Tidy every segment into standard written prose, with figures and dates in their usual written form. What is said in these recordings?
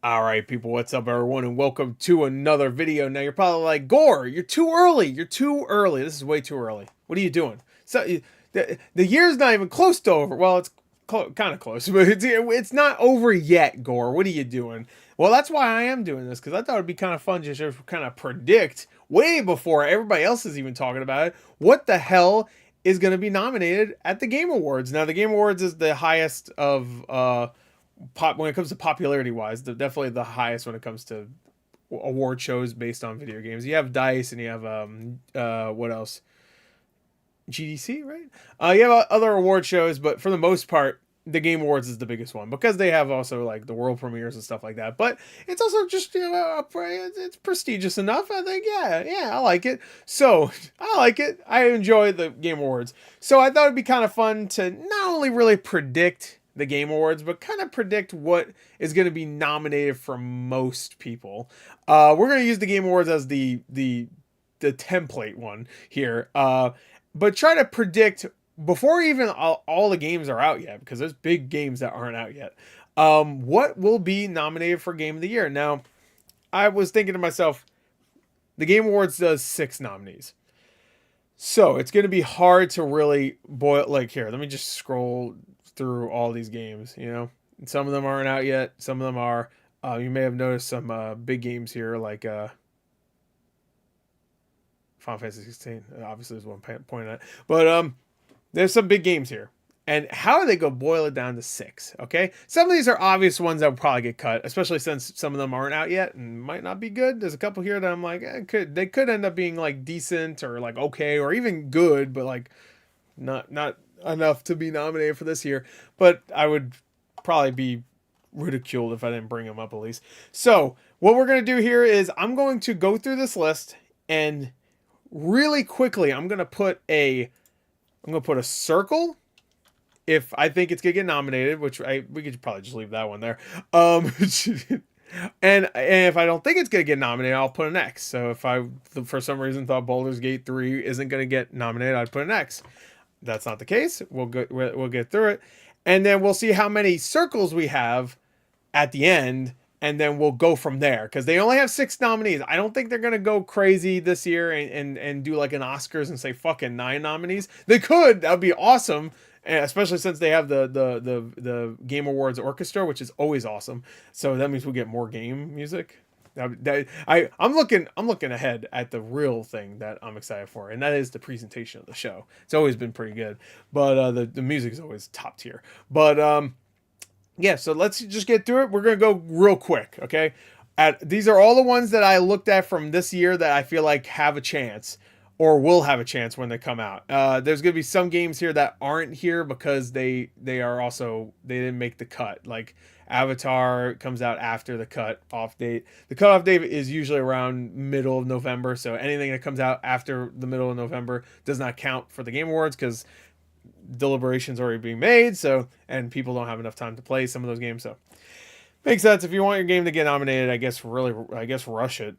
All right, people, what's up, everyone, and welcome to another video. Now, you're probably like, Gore, you're too early. You're too early. This is way too early. What are you doing? The year's not even close to over. Well, it's kind of close, but it's not over yet, Gore. What are you doing? Well, that's why I am doing this, because I thought it'd be kind of fun just to kind of predict way before everybody else is even talking about it what the hell is going to be nominated at the Game Awards. Now, the Game Awards is the highest of when it comes to popularity wise, definitely the highest when it comes to award shows based on video games. You have Dice and you have what else? GDC, right? You have other award shows, but for the most part, the Game Awards is the biggest one because they have also like the world premieres and stuff like that. But it's also just it's prestigious enough. I think yeah, I like it. So I like it. I enjoy the Game Awards. So I thought it'd be kind of fun to not only really predict the Game Awards, but kind of predict what is going to be nominated for most people. We're going to use the Game Awards as the template one here, but try to predict before even all the games are out yet, because there's big games that aren't out yet. What will be nominated for Game of the Year? Now, I was thinking to myself, the Game Awards does 6 nominees. So it's going to be hard to really boil. Like, here, let me just scroll through all these games. Some of them aren't out yet, some of them are. You may have noticed some big games here, like Final Fantasy 16 obviously is one pointing at, but there's some big games here. And how are they going to boil it down to 6? Okay, some of these are obvious ones that will probably get cut, especially since some of them aren't out yet and might not be good. There's a couple here that I'm like, they could end up being like decent or like okay or even good, but like not enough to be nominated for this year. But I would probably be ridiculed if I didn't bring them up at least. So what we're going to do here is I'm going to go through this list, and really quickly I'm going to put a circle if I think it's going to get nominated, which we could probably just leave that one there. And if I don't think it's going to get nominated, I'll put an X. So if I for some reason thought Baldur's Gate 3 isn't going to get nominated, I'd put an X. That's not the case. We'll get through it, and then we'll see how many circles we have at the end, and then we'll go from there, because they only have 6 nominees. I don't think they're gonna go crazy this year and do like an Oscars and say fucking 9 nominees. They could. That'd be awesome, and especially since they have the Game Awards Orchestra, which is always awesome. So that means we'll get more game music. I'm looking ahead at the real thing that I'm excited for, and that is the presentation of the show. It's always been pretty good, but the music is always top tier. But yeah, so let's just get through it. We're gonna go real quick, okay? These are all the ones that I looked at from this year that I feel like have a chance or will have a chance when they come out. There's gonna be some games here that aren't here because they didn't make the cut, like Avatar comes out after the cutoff date. The cutoff date is usually around middle of November, so anything that comes out after the middle of November does not count for the Game Awards because deliberations already being made. So, and people don't have enough time to play some of those games. So, makes sense. If you want your game to get nominated, I guess rush it,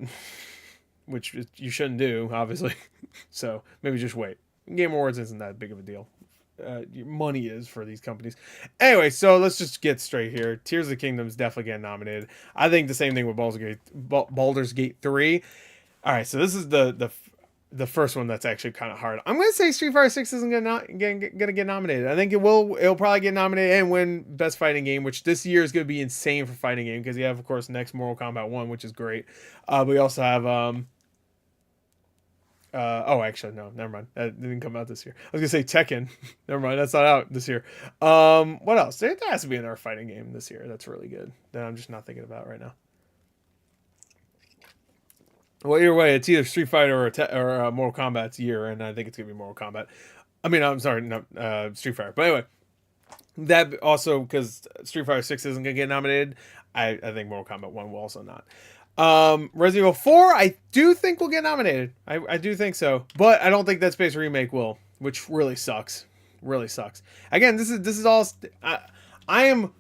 which you shouldn't do, obviously. So maybe just wait. Game Awards isn't that big of a deal. Money is for these companies. Anyway, so let's just get straight here. Tears of the Kingdom is definitely getting nominated. I think the same thing with Baldur's Gate 3. All right, so this is the first one that's actually kind of hard. I'm gonna say Street Fighter 6 isn't gonna get nominated. I think it'll probably get nominated and win Best Fighting Game, which this year is gonna be insane for fighting game, because you have, of course, next Mortal Kombat 1, which is great. We also have oh, actually, no, never mind. That didn't come out this year. I was gonna say Tekken. Never mind, that's not out this year. What else? There has to be another fighting game this year that's really good that I'm just not thinking about right now. Well, either way, it's either Street Fighter or Mortal Kombat's year, and I think it's gonna be Mortal Kombat. I mean, I'm sorry, no, Street Fighter. But anyway, that also, because Street Fighter 6 isn't gonna get nominated, I think Mortal Kombat 1 will also not. Resident Evil 4, I do think will get nominated. I do think so, but I don't think Dead Space Remake will, which really sucks. Really sucks. Again, this is all. I am.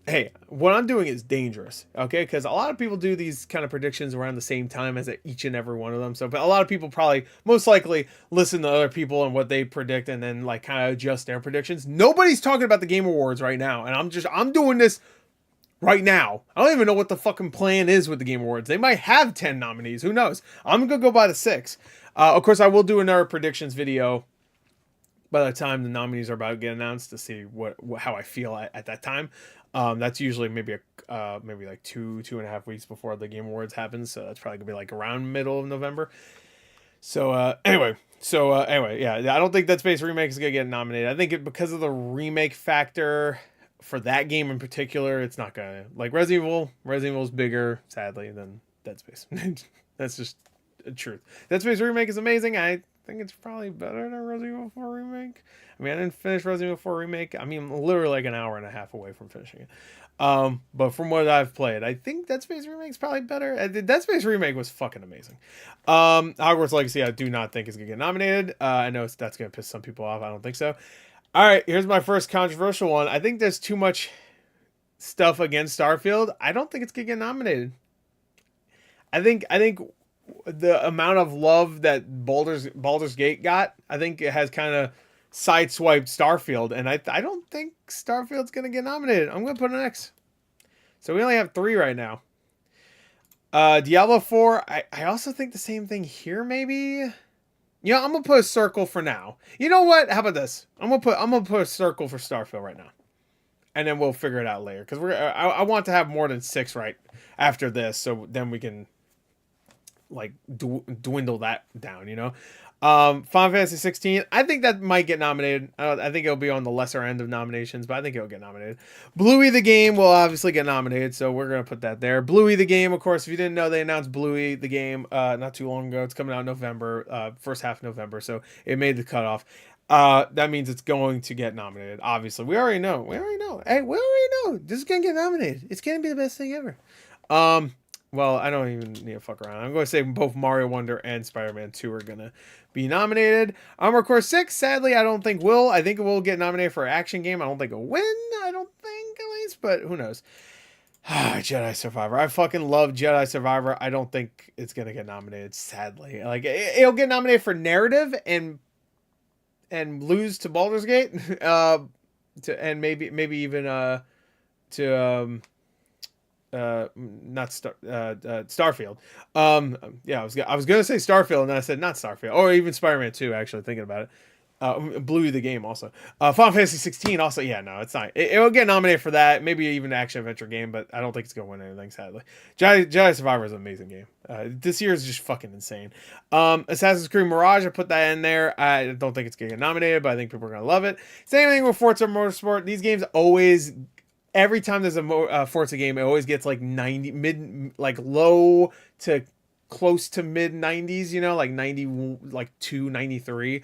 Hey, what I'm doing is dangerous, okay? Because a lot of people do these kind of predictions around the same time as each and every one of them. So, but a lot of people probably, most likely, listen to other people and what they predict, and then like kind of adjust their predictions. Nobody's talking about the Game Awards right now, and I'm doing this right now. I don't even know what the fucking plan is with the Game Awards. They might have 10 nominees. Who knows? I'm gonna go by the 6. Of course, I will do another predictions video by the time the nominees are about to get announced to see how I feel at that time. That's usually maybe like 2.5 weeks before the Game Awards happens. So that's probably gonna be like around middle of November. So anyway, yeah, I don't think Dead Space Remake is gonna get nominated. I think because of the remake factor for that game in particular, it's not gonna, like Resident Evil. Resident Evil's bigger, sadly, than Dead Space. That's just the truth. Dead Space Remake is amazing. I think it's probably better than Resident Evil 4 Remake. I mean, I didn't finish Resident Evil 4 Remake. I mean, literally like an hour and a half away from finishing it. But from what I've played, I think Dead Space Remake is probably better. The Dead Space Remake was fucking amazing. Hogwarts Legacy, I do not think is gonna get nominated. I know that's gonna piss some people off. I don't think so. All right, here's my first controversial one. I think there's too much stuff against Starfield. I don't think it's gonna get nominated. I think the amount of love that Baldur's Gate got, I think it has kind of sideswiped Starfield, and I don't think Starfield's gonna get nominated. I'm gonna put an X. So we only have 3 right now. Diablo 4, I also think the same thing here, maybe. Yeah, I'm gonna put a circle for now. You know what? How about this? I'm gonna put a circle for Starfield right now, and then we'll figure it out later. Because I want to have more than 6 right after this, so then we can like dwindle that down. You know, Final Fantasy 16. I think that might get nominated. I think it'll be on the lesser end of nominations, but I think it'll get nominated. Bluey the game will obviously get nominated, so we're gonna put that there. Bluey the game, of course. If you didn't know, they announced Bluey the game not too long ago. It's coming out in November, first half of November, so it made the cutoff. That means it's going to get nominated. Obviously, we already know. Hey, we already know this is gonna get nominated. It's gonna be the best thing ever. Well, I don't even need to fuck around. I'm going to say both Mario Wonder and Spider-Man 2 are going to be nominated. Armored Core 6, sadly, I don't think will. I think it will get nominated for action game. I don't think it'll win. I don't think, at least, but who knows. Jedi Survivor. I fucking love Jedi Survivor. I don't think it's going to get nominated, sadly. Like, it'll get nominated for narrative and lose to Baldur's Gate. And maybe even to not Starfield. Yeah, I was gonna say Starfield, and then I said not Starfield, or even Spider-Man 2. Actually, thinking about it, Bluey the game also. Final Fantasy 16 also. Yeah, no, it's not. It'll get nominated for that. Maybe even an action adventure game, but I don't think it's gonna win anything. Sadly, Jedi Survivor is an amazing game. This year is just fucking insane. Assassin's Creed Mirage, I put that in there. I don't think it's gonna get nominated, but I think people are gonna love it. Same thing with Forza Motorsport. These games always. Every time there's a Forza game, it always gets like 90 like low to close to mid 90s, you know, like 90, like 93.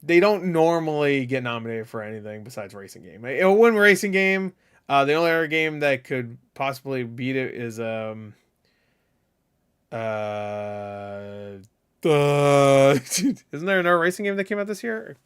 They don't normally get nominated for anything besides racing game. It'll win racing game. The only other game that could possibly beat it is isn't there another racing game that came out this year?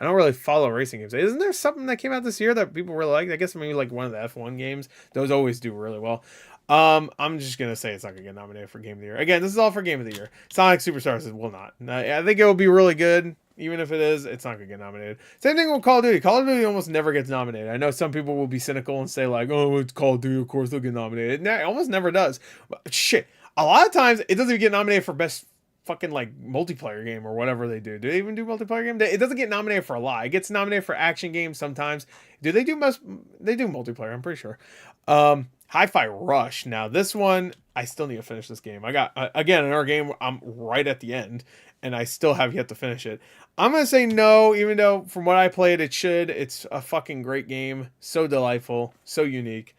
I don't really follow racing games. Isn't there something that came out this year that people really like? I guess maybe like one of the F1 games. Those always do really well. I'm just going to say it's not going to get nominated for Game of the Year. Again, this is all for Game of the Year. Sonic Superstars will not. I think it will be really good. Even if it is, it's not going to get nominated. Same thing with Call of Duty. Call of Duty almost never gets nominated. I know some people will be cynical and say like, oh, it's Call of Duty. Of course they'll get nominated. No, it almost never does. But shit. A lot of times it doesn't even get nominated for best fucking like multiplayer game or whatever they do. Do they even do multiplayer game? It doesn't get nominated for a lot. It gets nominated for action games sometimes. Do they do most? They do multiplayer. I'm pretty sure. Hi-Fi Rush. Now this one, I still need to finish this game. I got again in our game. I'm right at the end, and I still have yet to finish it. I'm gonna say no, even though from what I played, it should. It's a fucking great game. So delightful, so unique.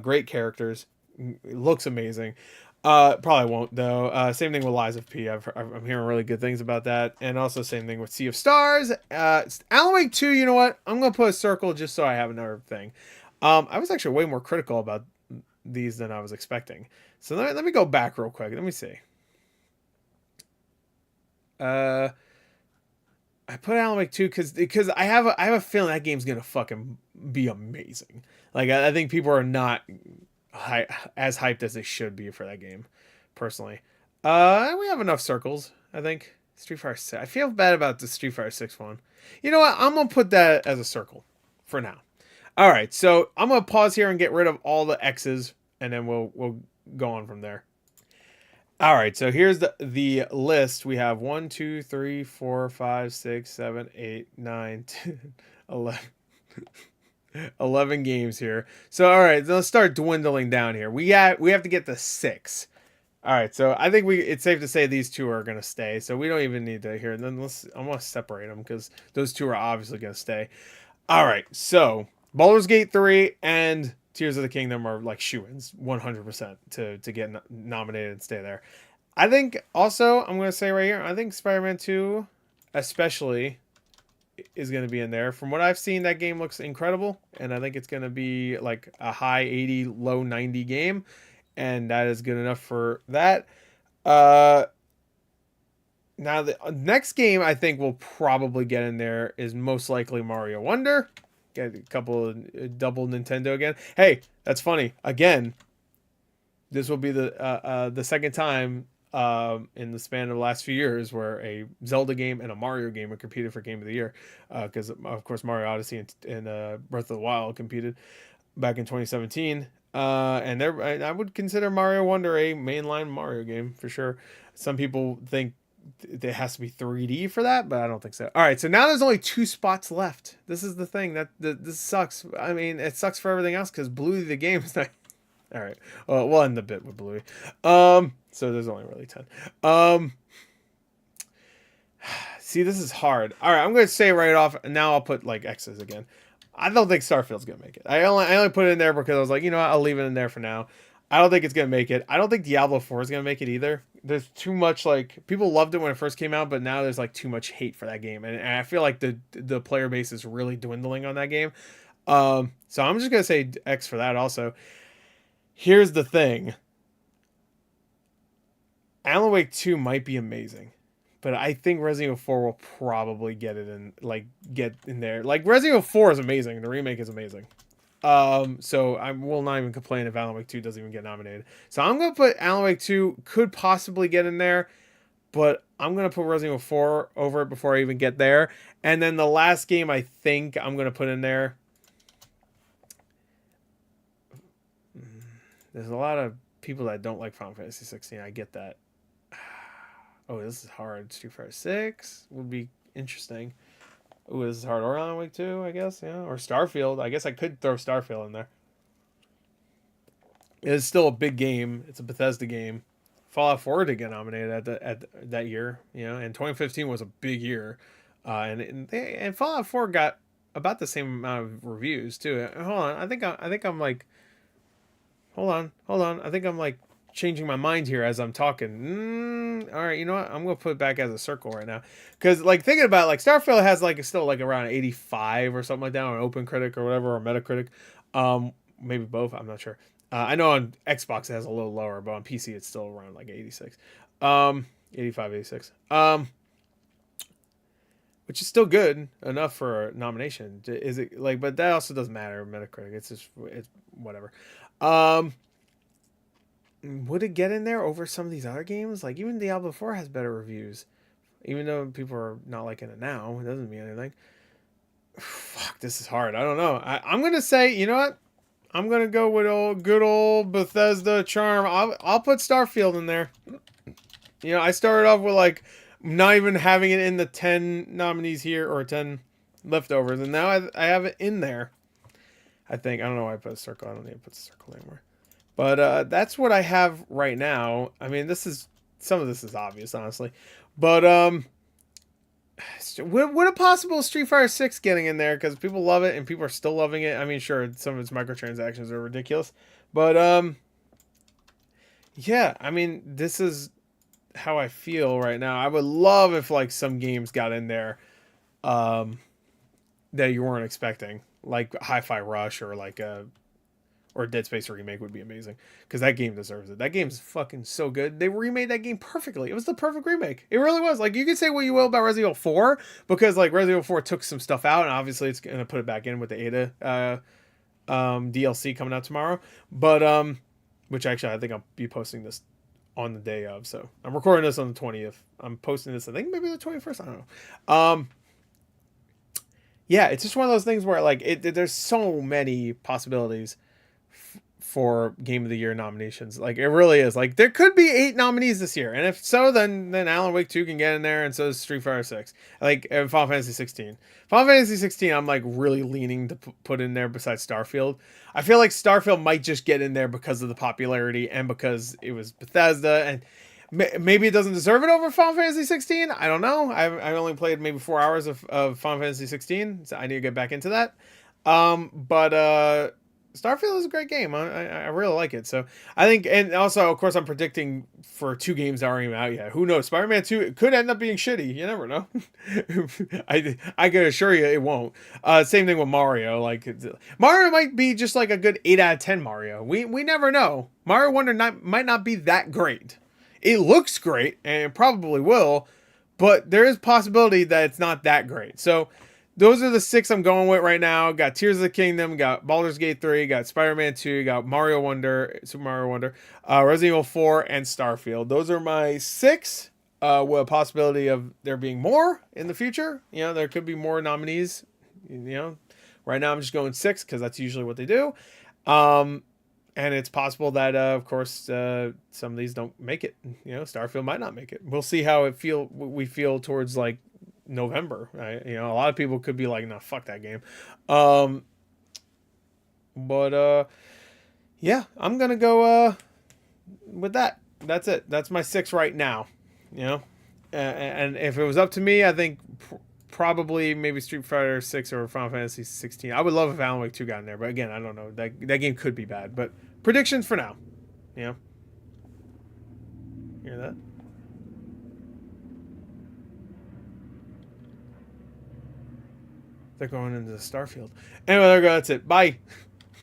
Great characters. It looks amazing. Probably won't though. Same thing with Lies of P. I'm hearing really good things about that, and also same thing with Sea of Stars. Alan Wake 2. You know what? I'm gonna put a circle just so I have another thing. I was actually way more critical about these than I was expecting. So let me go back real quick. Let me see. I put Alan Wake 2 because I have a feeling that game's gonna fucking be amazing. Like I think people are not as hyped as they should be for that game, personally. We have enough circles, I think. Street Fighter 6. I feel bad about the Street Fighter 6 one. You know what? I'm gonna put that as a circle for now. All right, so I'm gonna pause here and get rid of all the X's, and then we'll go on from there. All right, so here's the list. We have 1, 2, 3, 4, 5, 6, 7, 8, 9, 10, 11, 11 games here. So all right, let's start dwindling down here. We have to get to 6. All right, so I think it's safe to say these two are gonna stay. So we don't even need to hear. And then I'm gonna separate them because those two are obviously gonna stay. All right, so Baldur's Gate 3 and Tears of the Kingdom are like shoo-ins 100% to get nominated and stay there. I think also, I'm going to say right here, I think Spider-Man 2 especially is going to be in there. From what I've seen, that game looks incredible, and I think it's going to be like a high 80, low 90 game, and that is good enough for that. Uh, Now, the next game I think will probably get in there is most likely Mario Wonder. Get a couple of double Nintendo again. Hey, that's funny. Again, this will be the second time in the span of the last few years where a Zelda game and a Mario game are competed for Game of the Year. Because, of course, Mario Odyssey and Breath of the Wild competed back in 2017. And I would consider Mario Wonder a mainline Mario game for sure. Some people think it has to be 3D for that, but I don't think so. All right, so now there's only 2 spots left. This is the thing this sucks. I mean, it sucks for everything else because Bluey the game is not. All right, well, we'll end the bit with Bluey. So there's only really 10. See, this is hard. All right, I'm gonna say right off. Now I'll put like X's again. I don't think Starfield's gonna make it. I only put it in there because I was like, you know what, I'll leave it in there for now. I don't think it's gonna make it. I don't think Diablo 4 is gonna make it either. There's too much like people loved it when it first came out, but now there's like too much hate for that game, and I feel like the player base is really dwindling on that game. So I'm just gonna say X for that. Also, here's the thing: Alan Wake 2 might be amazing, but I think Resident Evil 4 will probably get in there. Like Resident Evil 4 is amazing. The remake is amazing. So I will not even complain if Alan Wake 2 doesn't even get nominated. So I'm gonna put Alan Wake 2 could possibly get in there, but I'm gonna put Resident Evil 4 over it before I even get there. And then the last game I think I'm gonna put in there. There's a lot of people that don't like Final Fantasy 16. I get that. Oh, this is hard. Street Fighter 6 would be interesting. Ooh, this is hard. Or Alan Wake 2, I guess, yeah. Or Starfield. I guess I could throw Starfield in there. It's still a big game. It's a Bethesda game. Fallout 4 did get nominated at that year, and 2015 was a big year. And Fallout 4 got about the same amount of reviews too. Hold on, I think I'm like, hold on. I think I'm like changing my mind here as I'm talking. All right, you know what? I'm gonna put it back as a circle right now, because like thinking about it, like Starfield has like still like around 85 or something like that on OpenCritic or whatever, or Metacritic, maybe both. I'm not sure. I know on Xbox it has a little lower, but on PC it's still around like 86, 85, 86, which is still good enough for a nomination. Is it like? But that also doesn't matter. Metacritic, it's whatever. Would it get in there over some of these other games? Like even Diablo 4 has better reviews, even though people are not liking it now. It doesn't mean anything. Fuck, this is hard. I don't know. I'm gonna say, you know what? I'm gonna go with good old Bethesda charm. I'll put Starfield in there. I started off with like not even having it in the 10 nominees here or 10 leftovers, and now I have it in there. I think I don't know why I put a circle. I don't need to put a circle anymore. But that's what I have right now. I mean, some of this is obvious, honestly. But what a possible Street Fighter 6 getting in there, because people love it and people are still loving it. I mean, sure, some of its microtransactions are ridiculous, but yeah, I mean, this is how I feel right now. I would love if like some games got in there that you weren't expecting, like Hi-Fi Rush or like or Dead Space remake would be amazing, because that game deserves it. That game's fucking so good. They remade that game perfectly. It was the perfect remake. It really was. Like, you can say what you will about Resident Evil 4, because like Resident Evil 4 took some stuff out, and obviously it's gonna put it back in with the Ada DLC coming out tomorrow. But which actually I think I'll be posting this on the day of. So I'm recording this on the 20th. I'm posting this I think maybe the 21st. I don't know. yeah, it's just one of those things where like there's so many possibilities for Game of the Year nominations. Like it really is. Like there could be 8 nominees this year, and if so, then Alan Wake 2 can get in there, and so does Street Fighter 6. Like and Final Fantasy 16. Final Fantasy 16, I'm like really leaning to put in there besides Starfield. I feel like Starfield might just get in there because of the popularity and because it was Bethesda, and maybe it doesn't deserve it over Final Fantasy 16. I don't know. I only played maybe 4 hours of Final Fantasy 16, so I need to get back into that. But Starfield is a great game. I really like it. So I think, and also, of course, I'm predicting for 2 games that aren't even out yet. Who knows? Spider-Man 2 it could end up being shitty. You never know. I can assure you it won't. Same thing with Mario. Like Mario might be just like a good 8 out of 10 Mario. We never know. Mario Wonder might not be that great. It looks great, and it probably will, but there is possibility that it's not that great. So those are the 6 I'm going with right now. Got Tears of the Kingdom, got Baldur's Gate 3, got Spider-Man 2, got Mario Wonder, Super Mario Wonder, Resident Evil 4, and Starfield. Those are my 6, with a possibility of there being more in the future. You know, there could be more nominees. You know, right now I'm just going 6 because that's usually what they do. And it's possible that, of course, some of these don't make it. You know, Starfield might not make it. We'll see how we feel towards like November. Right? You know, a lot of people could be like, "No, fuck that game." But yeah, I'm gonna go with that. That's it. That's my 6 right now. You know, and if it was up to me, I think probably maybe Street Fighter 6 or Final Fantasy 16. I would love if Alan Wake 2 got in there, but again, I don't know. That game could be bad. But predictions for now. You know, hear that? They're going into the Starfield. Anyway, there we go. That's it. Bye.